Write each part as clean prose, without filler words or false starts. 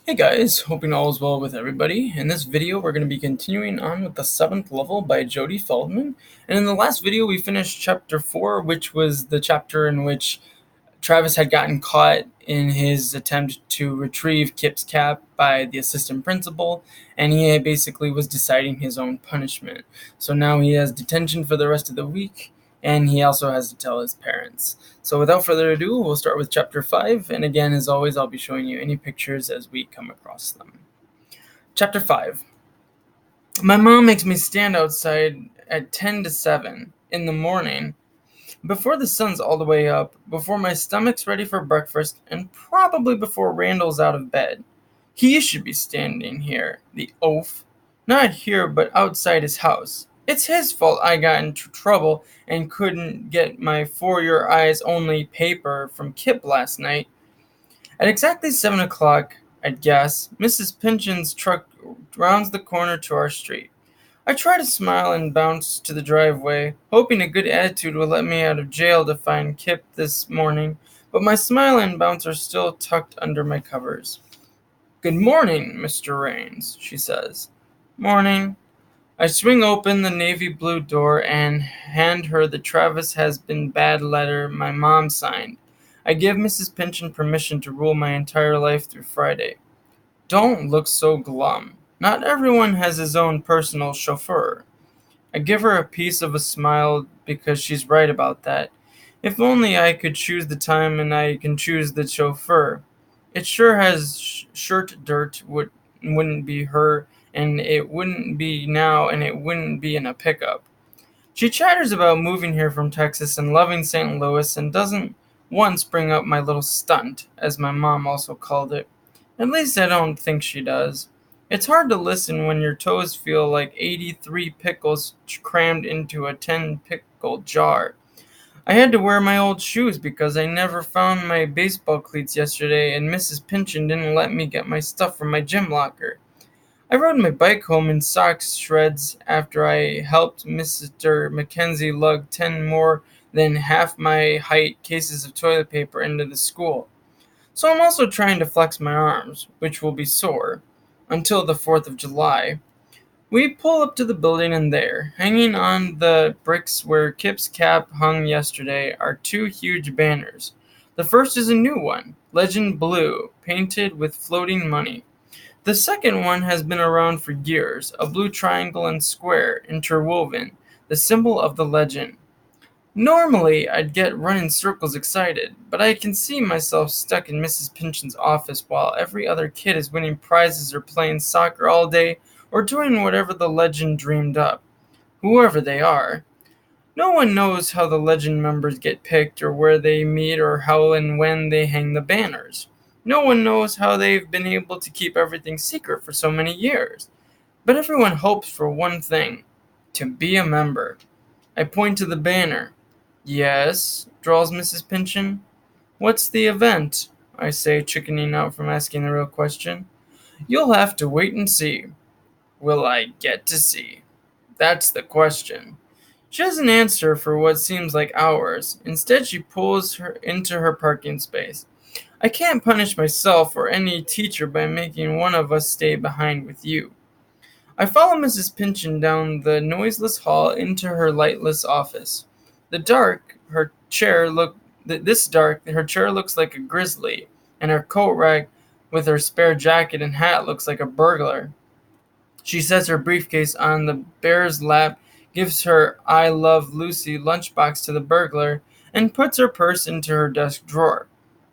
Hey guys, hoping all is well with everybody. In this video, we're going to be continuing on with the 7th level by Jodie Feldman. And in the last video, we finished chapter 4, which was the chapter in which Travis had gotten caught in his attempt to retrieve Kip's cap by the assistant principal, and he basically was deciding his own punishment. So now he has detention for the rest of the week, and he also has to tell his parents. So without further ado, we'll start with chapter 5, and again, as always, I'll be showing you any pictures as we come across them. Chapter 5. My mom makes me stand outside at 10 to 7 in the morning before the sun's all the way up, before my stomach's ready for breakfast, and probably before Randall's out of bed. He should be standing here, the oaf. Not here, but outside his house. It's his fault I got into trouble and couldn't get my For Your Eyes Only paper from Kip last night. At exactly 7 o'clock, I'd guess, Mrs. Pinchons' truck rounds the corner to our street. I try to smile and bounce to the driveway, hoping a good attitude will let me out of jail to find Kip this morning, but my smile and bounce are still tucked under my covers. "Good morning, Mr. Raines," she says. "Morning." I swing open the navy blue door and hand her the Travis has been bad letter my mom signed. I give Mrs. Pinchon permission to rule my entire life through Friday. Don't look so glum. Not everyone has his own personal chauffeur. I give her a piece of a smile because she's right about that. If only I could choose the time and I can choose the chauffeur. It sure has shirt dirt wouldn't be her, and it wouldn't be now, and it wouldn't be in a pickup. She chatters about moving here from Texas and loving St. Louis and doesn't once bring up my little stunt, as my mom also called it. At least I don't think she does. It's hard to listen when your toes feel like 83 pickles crammed into a 10-pickle jar. I had to wear my old shoes because I never found my baseball cleats yesterday, and Mrs. Pinchon didn't let me get my stuff from my gym locker. I rode my bike home in sock shreds after I helped Mr. Mackenzie lug 10 more than half my height cases of toilet paper into the school. So I'm also trying to flex my arms, which will be sore, until the 4th of July. We pull up to the building, and there, hanging on the bricks where Kip's cap hung yesterday, are two huge banners. The first is a new one, Legend Blue, painted with floating money. The second one has been around for years, a blue triangle and square, interwoven, the symbol of the legend. Normally, I'd get running circles excited, but I can see myself stuck in Mrs. Pinchon's office while every other kid is winning prizes or playing soccer all day or doing whatever the legend dreamed up, whoever they are. No one knows how the legend members get picked or where they meet or how and when they hang the banners. No one knows how they've been able to keep everything secret for so many years. But everyone hopes for one thing, to be a member. I point to the banner. "Yes," drawls Mrs. Pinchon. "What's the event?" I say, chickening out from asking the real question. "You'll have to wait and see." Will I get to see? That's the question. She doesn't answer for what seems like hours. Instead, she pulls her into her parking space. I can't punish myself or any teacher by making one of us stay behind with you. I follow Mrs. Pinchon down the noiseless hall into her lightless office. This dark, her chair looks like a grizzly, and her coat rack with her spare jacket and hat looks like a burglar. She sets her briefcase on the bear's lap, gives her I Love Lucy lunchbox to the burglar, and puts her purse into her desk drawer.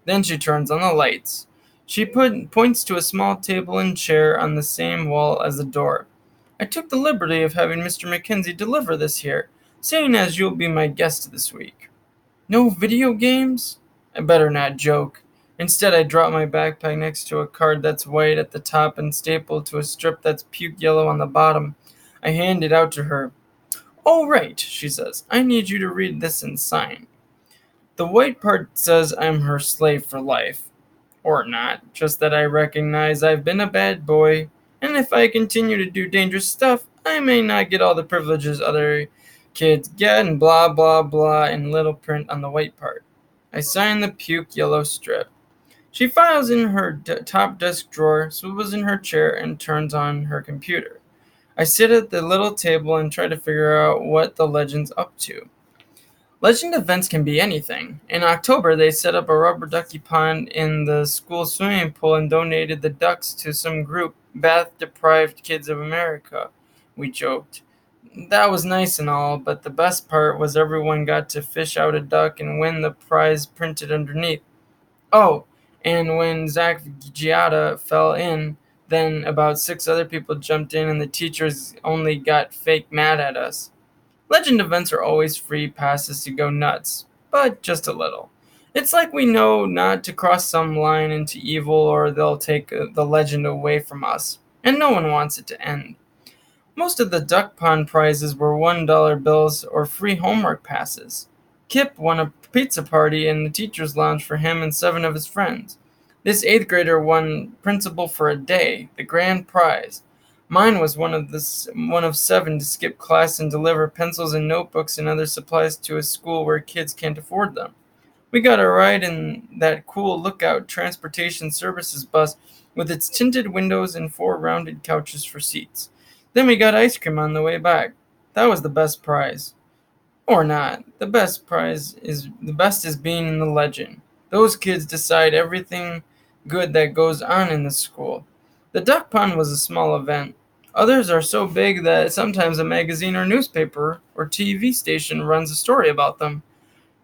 Then she turns on the lights. She points to a small table and chair on the same wall as the door. I took the liberty of having Mr. Mackenzie deliver this here, seeing as you'll be my guest this week. No video games? I better not joke. Instead, I drop my backpack next to a card that's white at the top and stapled to a strip that's puke yellow on the bottom. I hand it out to her. "Oh, right," she says. "I need you to read this and sign." The white part says I'm her slave for life. Or not, just that I recognize I've been a bad boy, and if I continue to do dangerous stuff, I may not get all the privileges other kids get, and blah blah blah in little print on the white part. I sign the puke yellow strip. She files in her top desk drawer, swivels in her chair, and turns on her computer. I sit at the little table and try to figure out what the legend's up to. Legend events can be anything. In October, they set up a rubber ducky pond in the school swimming pool and donated the ducks to some group, Bath-Deprived Kids of America. We joked. That was nice and all, but the best part was everyone got to fish out a duck and win the prize printed underneath. Oh, and when Zach Giada fell in, then about 6 other people jumped in and the teachers only got fake mad at us. Legend events are always free passes to go nuts, but just a little. It's like we know not to cross some line into evil or they'll take the legend away from us, and no one wants it to end. Most of the duck pond prizes were $1 bills or free homework passes. Kip won a pizza party in the teacher's lounge for him and 7 of his friends. This 8th grader won principal for a day, the grand prize. Mine was one of 7 to skip class and deliver pencils and notebooks and other supplies to a school where kids can't afford them. We got a ride in that cool Lookout Transportation Services bus with its tinted windows and 4 rounded couches for seats. Then we got ice cream on the way back. That was the best prize. Or not. The best is being in the legend. Those kids decide everything good that goes on in the school. The duck pond was a small event. Others are so big that sometimes a magazine or newspaper or TV station runs a story about them.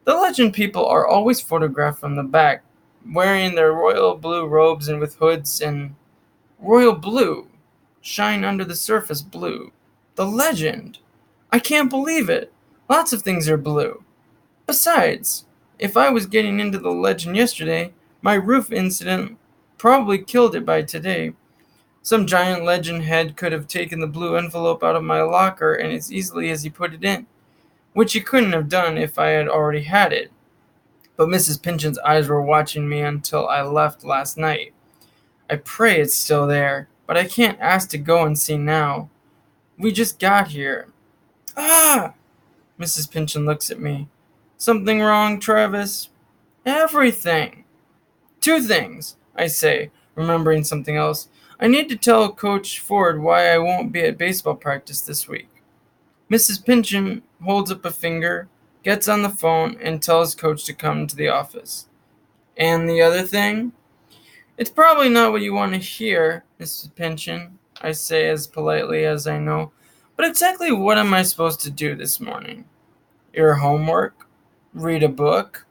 The legend people are always photographed from the back, wearing their royal blue robes and with hoods and royal blue. Shine under the surface blue. The legend. I can't believe it. Lots of things are blue. Besides, if I was getting into the legend yesterday, my roof incident probably killed it by today. Some giant legend head could have taken the blue envelope out of my locker and as easily as he put it in, which he couldn't have done if I had already had it. But Mrs. Pinchon's eyes were watching me until I left last night. I pray it's still there, but I can't ask to go and see now. We just got here. Ah! Mrs. Pinchon looks at me. Something wrong, Travis? Everything. 2 things, I say, remembering something else. I need to tell Coach Ford why I won't be at baseball practice this week. Mrs. Pinchon holds up a finger, gets on the phone, and tells Coach to come to the office. And the other thing? It's probably not what you want to hear, Mrs. Pinchon, I say as politely as I know, but exactly what am I supposed to do this morning? Your homework? Read a book?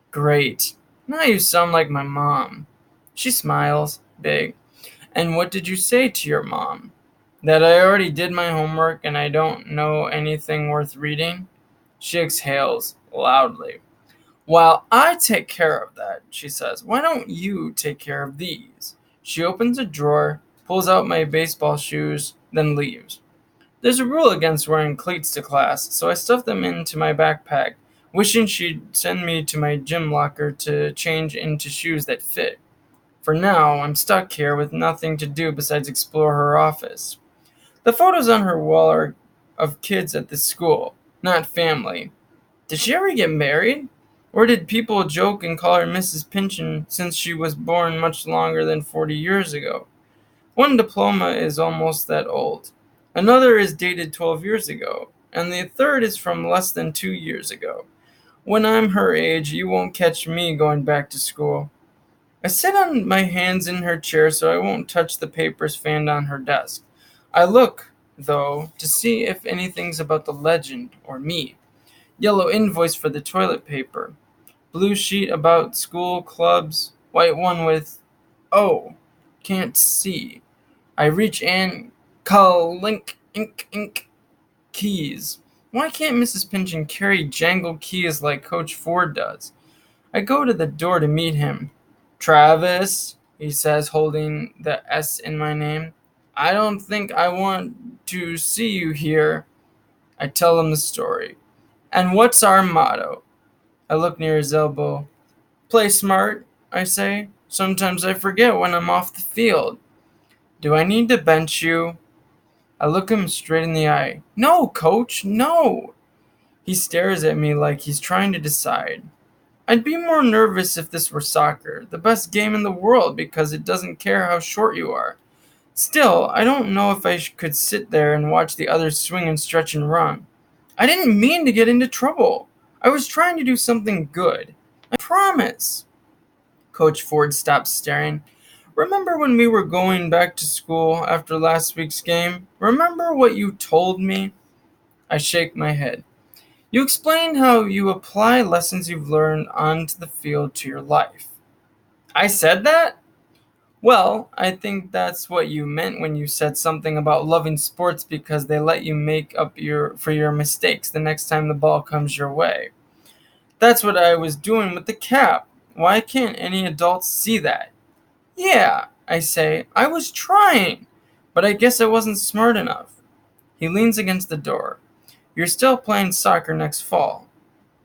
Great. Now you sound like my mom. She smiles, big. And what did you say to your mom? That I already did my homework and I don't know anything worth reading? She exhales loudly. While I take care of that, she says, why don't you take care of these? She opens a drawer, pulls out my baseball shoes, then leaves. There's a rule against wearing cleats to class, so I stuff them into my backpack, wishing she'd send me to my gym locker to change into shoes that fit. For now, I'm stuck here with nothing to do besides explore her office. The photos on her wall are of kids at the school, not family. Did she ever get married? Or did people joke and call her Mrs. Pinchon since she was born much longer than 40 years ago? One diploma is almost that old. Another is dated 12 years ago. And the third is from less than 2 years ago. When I'm her age, you won't catch me going back to school. I sit on my hands in her chair so I won't touch the papers fanned on her desk. I look, though, to see if anything's about the legend or me. Yellow invoice for the toilet paper. Blue sheet about school clubs. White one with, oh, can't see. I reach in, call link, ink, keys. Why can't Mrs. Pinchon carry jangled keys like Coach Ford does? I go to the door to meet him. Travis, he says, holding the S in my name. I don't think I want to see you here. I tell him the story. And what's our motto? I look near his elbow. Play smart, I say. Sometimes I forget when I'm off the field. Do I need to bench you? I look him straight in the eye. No, coach, no. He stares at me like he's trying to decide. I'd be more nervous if this were soccer, the best game in the world because it doesn't care how short you are. Still, I don't know if I could sit there and watch the others swing and stretch and run. I didn't mean to get into trouble. I was trying to do something good. I promise. Coach Ford stopped staring. Remember when we were going back to school after last week's game? Remember what you told me? I shake my head. You explained how you apply lessons you've learned onto the field to your life. I said that? Well, I think that's what you meant when you said something about loving sports because they let you make up for your mistakes the next time the ball comes your way. That's what I was doing with the cap. Why can't any adults see that? Yeah, I say, I was trying, but I guess I wasn't smart enough. He leans against the door. You're still playing soccer next fall.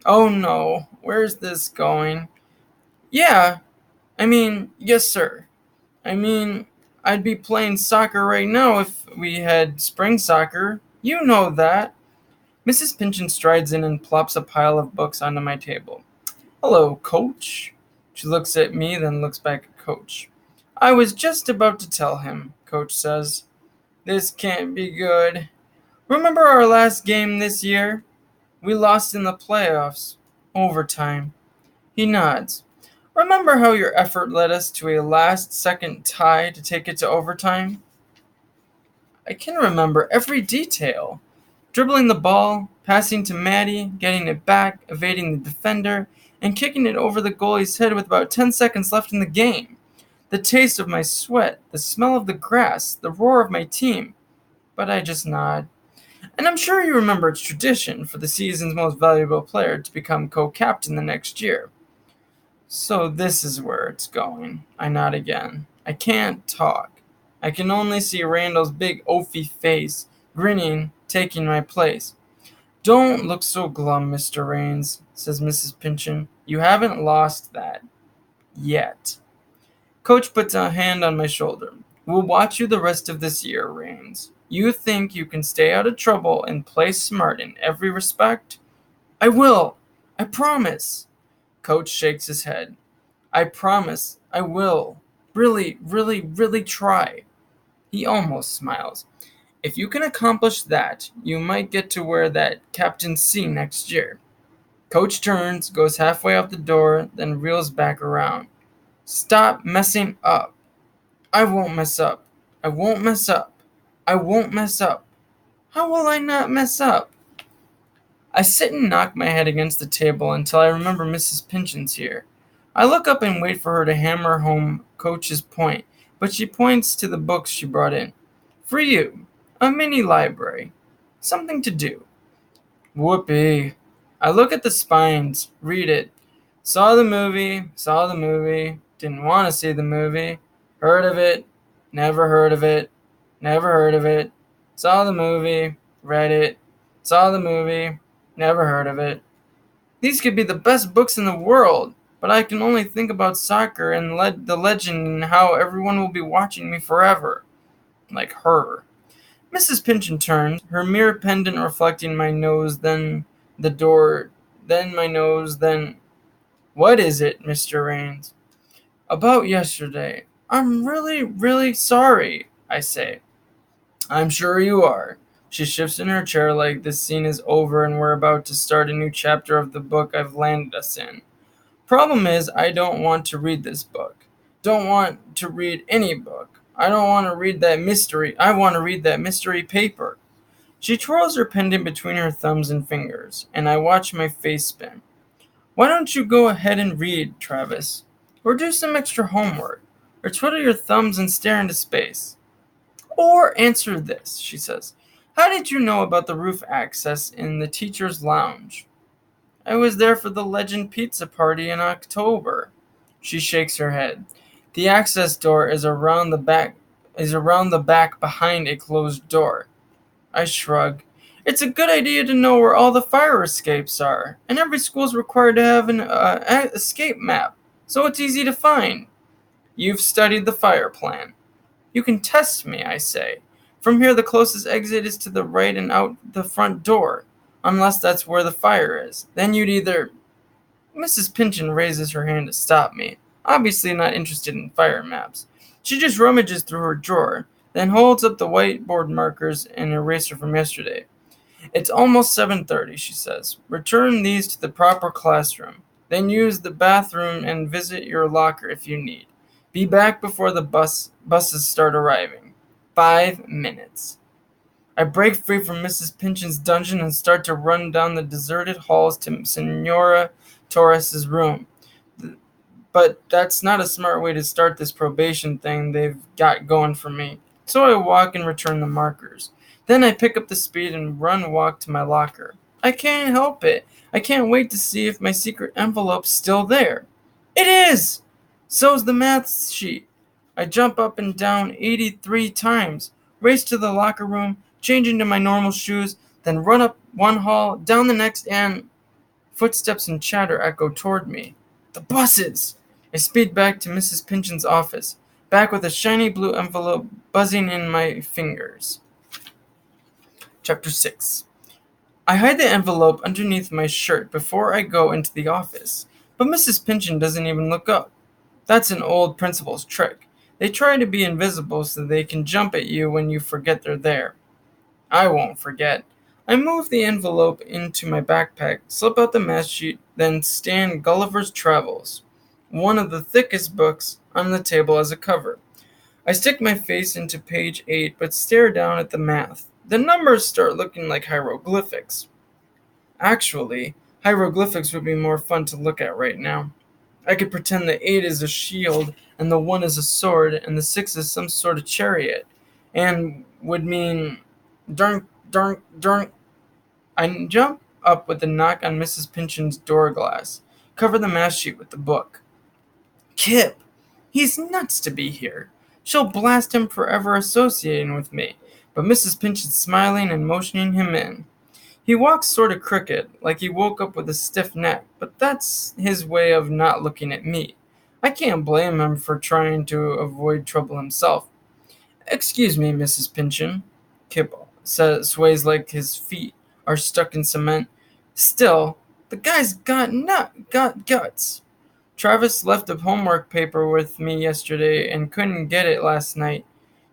Oh no, where's this going? Yeah, yes, sir. I mean, I'd be playing soccer right now if we had spring soccer. You know that. Mrs. Pinchon strides in and plops a pile of books onto my table. Hello, Coach. She looks at me, then looks back at Coach. I was just about to tell him, Coach says. This can't be good. Remember our last game this year? We lost in the playoffs. Overtime. He nods. Remember how your effort led us to a last-second tie to take it to overtime? I can remember every detail. Dribbling the ball, passing to Maddie, getting it back, evading the defender, and kicking it over the goalie's head with about 10 seconds left in the game. The taste of my sweat, the smell of the grass, the roar of my team. But I just nod. And I'm sure you remember it's tradition for the season's most valuable player to become co-captain the next year. So this is where it's going. I nod again. I can't talk. I can only see Randall's big oafy face, grinning, taking my place. Don't look so glum, Mr. Raines, says Mrs. Pinchon. You haven't lost that. Yet. Coach puts a hand on my shoulder. We'll watch you the rest of this year, Raines. You think you can stay out of trouble and play smart in every respect? I will. I promise. Coach shakes his head. I promise. I will. Really, really, really try. He almost smiles. If you can accomplish that, you might get to wear that captaincy next year. Coach turns, goes halfway out the door, then reels back around. Stop messing up. I won't mess up. I won't mess up. I won't mess up. How will I not mess up? I sit and knock my head against the table until I remember Mrs. Pinchon's here. I look up and wait for her to hammer home Coach's point, but she points to the books she brought in. For you, a mini library. Something to do. Whoopee. I look at the spines, read it. Saw the movie, didn't want to see the movie, heard of it, never heard of it, never heard of it, saw the movie, read it, saw the movie, never heard of it. These could be the best books in the world, but I can only think about soccer and the legend and how everyone will be watching me forever. Like her. Mrs. Pinchon turns, her mirror pendant reflecting my nose, then the door, then my nose, then... What is it, Mr. Raines? About yesterday. I'm really, really sorry, I say. I'm sure you are. She shifts in her chair like this scene is over and we're about to start a new chapter of the book I've landed us in. Problem is, I don't want to read this book. Don't want to read any book. I don't want to read that mystery. I want to read that mystery paper. She twirls her pendant between her thumbs and fingers, and I watch my face spin. Why don't you go ahead and read, Travis? Or do some extra homework. Or twiddle your thumbs and stare into space. Or answer this, she says. How did you know about the roof access in the teacher's lounge? I was there for the Legend Pizza party in October. She shakes her head. The access door is around the back behind a closed door. I shrug. It's a good idea to know where all the fire escapes are, and every school is required to have an escape map, so it's easy to find. You've studied the fire plan. You can test me, I say. From here, the closest exit is to the right and out the front door, unless that's where the fire is. Then you'd either... Mrs. Pinchon raises her hand to stop me, obviously not interested in fire maps. She just rummages through her drawer, then holds up the whiteboard markers and eraser from yesterday. It's almost 7:30, she says. Return these to the proper classroom. Then use the bathroom and visit your locker if you need. Be back before the buses start arriving. 5 minutes. I break free from Mrs. Pinchon's dungeon and start to run down the deserted halls to Senora Torres's room. But that's not a smart way to start this probation thing they've got going for me. So I walk and return the markers. Then I pick up the speed and walk to my locker. I can't help it. I can't wait to see if my secret envelope's still there. It is! So's the math sheet. I jump up and down 83 times, race to the locker room, change into my normal shoes, then run up one hall, down the next, and footsteps and chatter echo toward me. The buses! I speed back to Mrs. Pinchon's office, back with a shiny blue envelope buzzing in my fingers. Chapter 6. I hide the envelope underneath my shirt before I go into the office, but Mrs. Pinchon doesn't even look up. That's an old principal's trick. They try to be invisible so they can jump at you when you forget they're there. I won't forget. I move the envelope into my backpack, slip out the math sheet, then stand Gulliver's Travels, one of the thickest books, on the table as a cover. I stick my face into page 8 but stare down at the math. The numbers start looking like hieroglyphics. Actually, hieroglyphics would be more fun to look at right now. I could pretend the 8 is a shield, and the 1 is a sword, and the 6 is some sort of chariot, and would mean dunk, dunk, dunk. I jump up with a knock on Mrs. Pinchon's door glass, cover the math sheet with the book. Kip! He's nuts to be here. She'll blast him forever associating with me, but Mrs. Pinchon's smiling and motioning him in. He walks sort of crooked, like he woke up with a stiff neck, but that's his way of not looking at me. I can't blame him for trying to avoid trouble himself. Excuse me, Mrs. Pinchon. Kip sways like his feet are stuck in cement. Still, the guy's got guts. Travis left a homework paper with me yesterday and couldn't get it last night.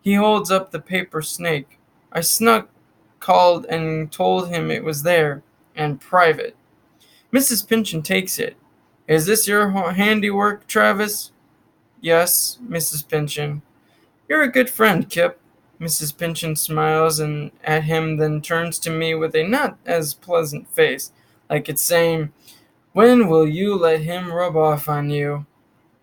He holds up the paper snake. I called and told him it was there, and private. Mrs. Pinchon takes it. Is this your handiwork, Travis? Yes, Mrs. Pinchon. You're a good friend, Kip. Mrs. Pinchon smiles and at him, then turns to me with a not as pleasant face, like it's saying, when will you let him rub off on you?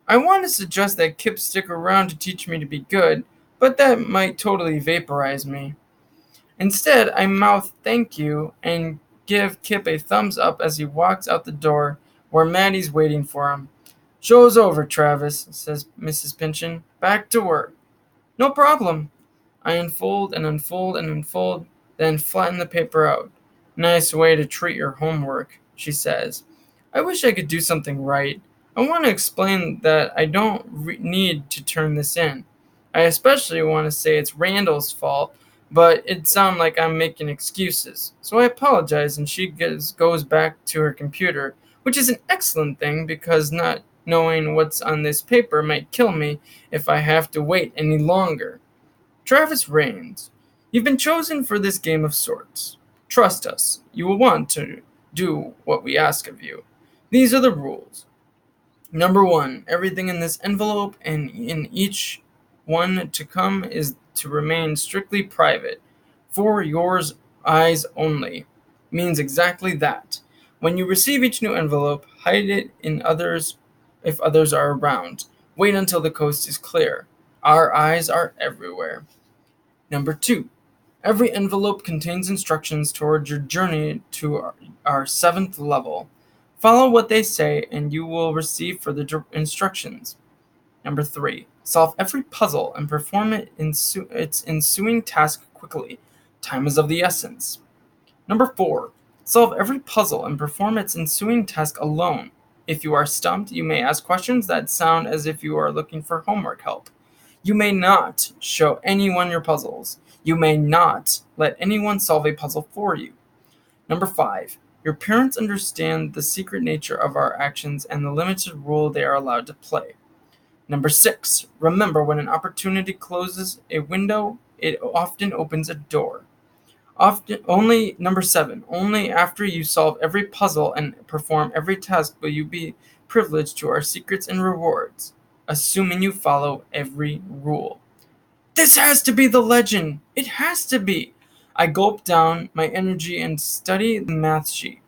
I want to suggest that Kip stick around to teach me to be good, but that might totally vaporize me. Instead, I mouth thank you and give Kip a thumbs up as he walks out the door where Maddie's waiting for him. Show's over, Travis, says Mrs. Pinchon. Back to work. No problem. I unfold and unfold and unfold, then flatten the paper out. Nice way to treat your homework, she says. I wish I could do something right. I want to explain that I don't need to turn this in. I especially want to say it's Randall's fault, but it sounds like I'm making excuses. So I apologize, and she goes back to her computer, which is an excellent thing because not knowing what's on this paper might kill me if I have to wait any longer. Travis Raines, you've been chosen for this game of sorts. Trust us, you will want to do what we ask of you. These are the rules. Number 1, everything in this envelope and in each one to come is to remain strictly private. For yours eyes only. Means exactly that. When you receive each new envelope, hide it in others if others are around. Wait until the coast is clear. Our eyes are everywhere. Number 2, every envelope contains instructions toward your journey to our 7th level. Follow what they say and you will receive further instructions. Number 3, solve every puzzle and perform its ensuing task quickly. Time is of the essence. Number 4, solve every puzzle and perform its ensuing task alone. If you are stumped, you may ask questions that sound as if you are looking for homework help. You may not show anyone your puzzles. You may not let anyone solve a puzzle for you. Number 5, Your parents understand the secret nature of our actions and the limited role they are allowed to play. Number 6, remember when an opportunity closes a window, it often opens a door. Number 7, only after you solve every puzzle and perform every task will you be privileged to our secrets and rewards, assuming you follow every rule. This has to be the legend! It has to be! I gulp down my energy and study the math sheet.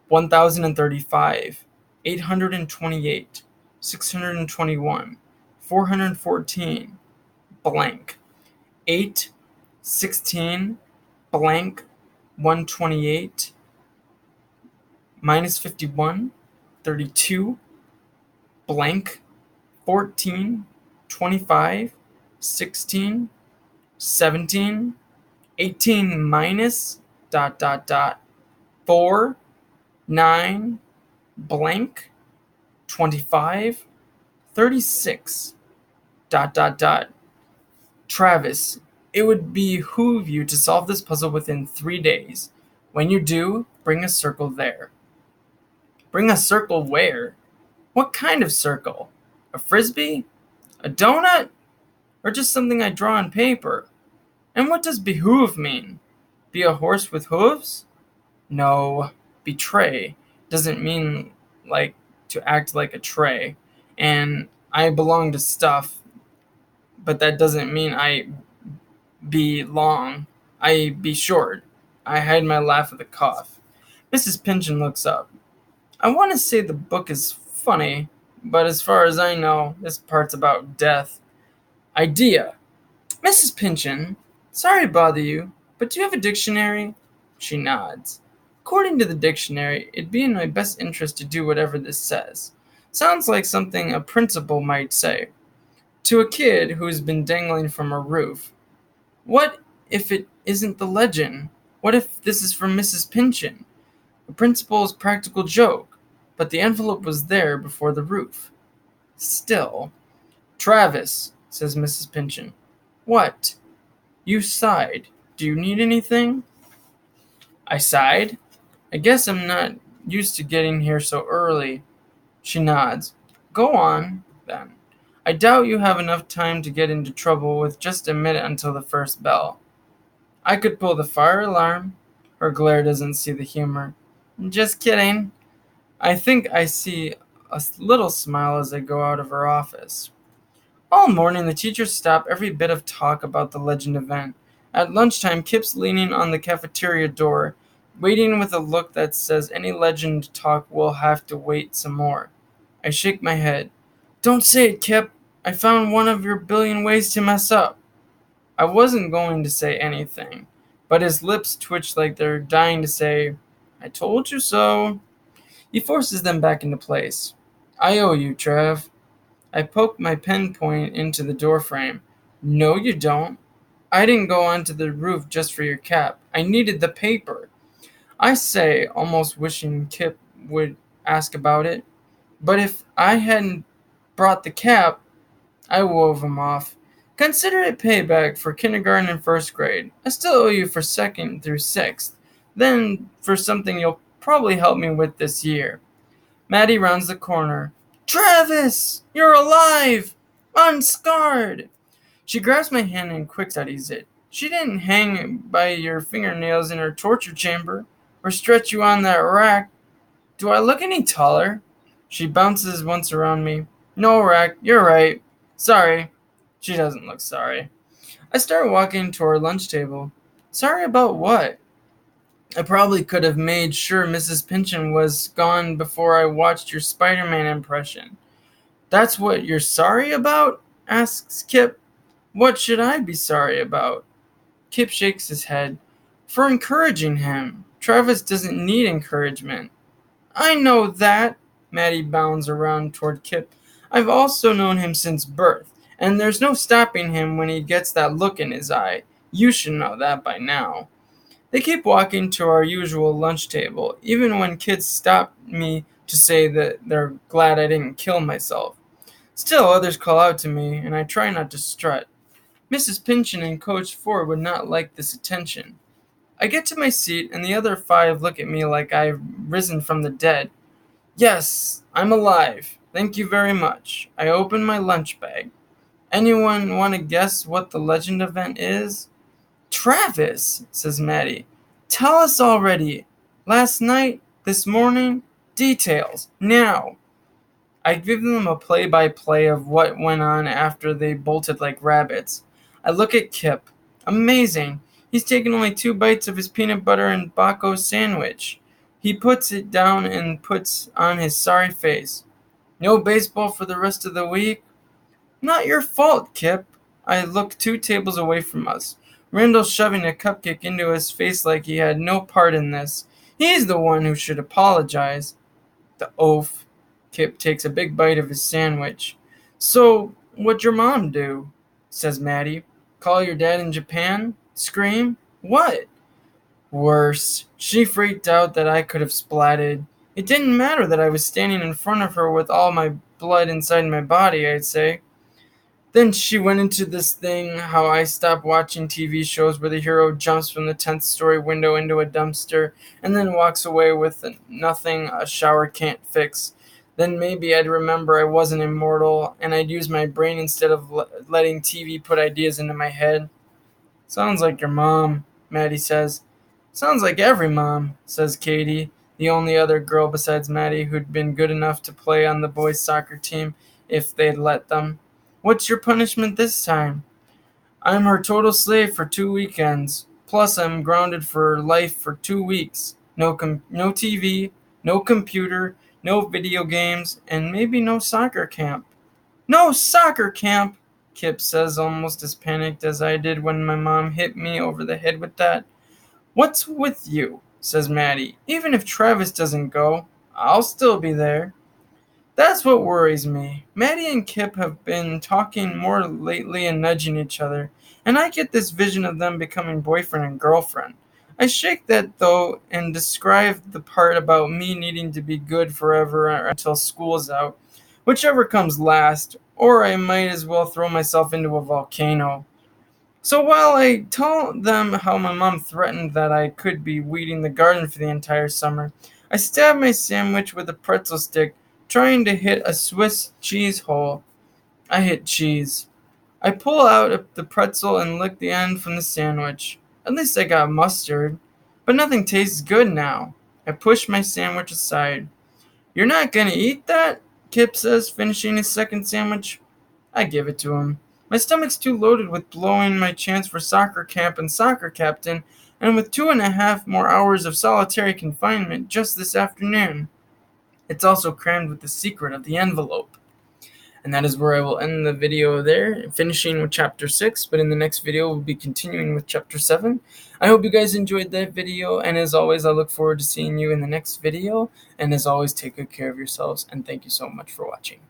1035, 828, 621, 414, blank. 8, 16, blank, 128, minus 51, 32, blank, 14, 25, 16, 17, 18 minus, dot, dot, dot, 4, 9, blank, 25, 36, dot, dot, dot. Travis, it would behoove you to solve this puzzle within 3 days. When you do, bring a circle there. Bring a circle where? What kind of circle? A frisbee? A donut? Or just something I draw on paper? And what does behoove mean? Be a horse with hooves? No, betray doesn't mean like to act like a tray. And I belong to stuff, but that doesn't mean I be long. I be short. I hide my laugh with a cough. Mrs. Pinchon looks up. I want to say the book is funny, but as far as I know, this part's about death. Idea. Mrs. Pinchon, sorry to bother you, but do you have a dictionary? She nods. According to the dictionary, it'd be in my best interest to do whatever this says. Sounds like something a principal might say to a kid who's been dangling from a roof. What if it isn't the legend? What if this is from Mrs. Pinchon? The principal's practical joke, but the envelope was there before the roof. Still. Travis, says Mrs. Pinchon. What? You sighed. Do you need anything? I sighed. I guess I'm not used to getting here so early. She nods. Go on, then. I doubt you have enough time to get into trouble with just a minute until the first bell. I could pull the fire alarm. Her glare doesn't see the humor. Just kidding. I think I see a little smile as I go out of her office. All morning, the teachers stop every bit of talk about the legend event. At lunchtime, Kip's leaning on the cafeteria door, waiting with a look that says any legend talk will have to wait some more. I shake my head. Don't say it, Kip. I found one of your billion ways to mess up. I wasn't going to say anything, but his lips twitch like they're dying to say, I told you so. He forces them back into place. I owe you, Trev. I poke my pen point into the doorframe. No, you don't. I didn't go onto the roof just for your cap. I needed the paper. I say, almost wishing Kip would ask about it. But if I hadn't brought the cap, I wove him off. Consider it payback for kindergarten and first grade. I still owe you for second through sixth. Then for something you'll probably help me with this year. Maddie rounds the corner. Travis! You're alive! Unscarred! She grabs my hand and quick studies it. She didn't hang by your fingernails in her torture chamber, or stretch you on that rack. Do I look any taller? She bounces once around me. No, Rack, you're right. Sorry. She doesn't look sorry. I start walking to our lunch table. Sorry about what? I probably could have made sure Mrs. Pinchon was gone before I watched your Spider-Man impression. That's what you're sorry about? Asks Kip. What should I be sorry about? Kip shakes his head. For encouraging him. Travis doesn't need encouragement. I know that. Maddie bounds around toward Kip. I've also known him since birth, and there's no stopping him when he gets that look in his eye. You should know that by now. They keep walking to our usual lunch table, even when kids stop me to say that they're glad I didn't kill myself. Still, others call out to me, and I try not to strut. Mrs. Pinchon and Coach Ford would not like this attention. I get to my seat, and the other 5 look at me like I've risen from the dead. Yes, I'm alive. Thank you very much. I open my lunch bag. Anyone want to guess what the legend event is? Travis, says Maddie. Tell us already. Last night, this morning, details, now. I give them a play-by-play of what went on after they bolted like rabbits. I look at Kip. Amazing. He's taken only 2 bites of his peanut butter and Baco sandwich. He puts it down and puts on his sorry face. No baseball for the rest of the week? Not your fault, Kip. I look 2 tables away from us. Randall's shoving a cupcake into his face like he had no part in this. He's the one who should apologize. The oaf. Kip takes a big bite of his sandwich. So, what'd your mom do? Says Maddie. Call your dad in Japan? Scream? What? Worse. She freaked out that I could have splatted. It didn't matter that I was standing in front of her with all my blood inside my body, I'd say. Then she went into this thing how I stopped watching TV shows where the hero jumps from the 10th story window into a dumpster and then walks away with nothing a shower can't fix. Then maybe I'd remember I wasn't immortal and I'd use my brain instead of letting TV put ideas into my head. Sounds like your mom, Maddie says. Sounds like every mom, says Katie, the only other girl besides Maddie who'd been good enough to play on the boys' soccer team if they'd let them. What's your punishment this time? I'm her total slave for 2 weekends. Plus, I'm grounded for life for 2 weeks. No TV, no computer, no video games, and maybe no soccer camp. No soccer camp, Kip says, almost as panicked as I did when my mom hit me over the head with that. What's with you? Says Maddie. Even if Travis doesn't go, I'll still be there. That's what worries me. Maddie and Kip have been talking more lately and nudging each other, and I get this vision of them becoming boyfriend and girlfriend. I shake that though and describe the part about me needing to be good forever until school's out, whichever comes last, or I might as well throw myself into a volcano. So while I tell them how my mom threatened that I could be weeding the garden for the entire summer, I stab my sandwich with a pretzel stick, trying to hit a Swiss cheese hole. I hit cheese. I pull out the pretzel and lick the end from the sandwich. At least I got mustard. But nothing tastes good now. I push my sandwich aside. You're not gonna eat that? Kip says, finishing his second sandwich. I give it to him. My stomach's too loaded with blowing my chance for soccer camp and soccer captain, and with 2.5 more hours of solitary confinement just this afternoon. It's also crammed with the secret of the envelope. And that is where I will end the video there, finishing with chapter 6, but in the next video we'll be continuing with chapter 7. I hope you guys enjoyed that video, and as always, I look forward to seeing you in the next video, and as always, take good care of yourselves, and thank you so much for watching.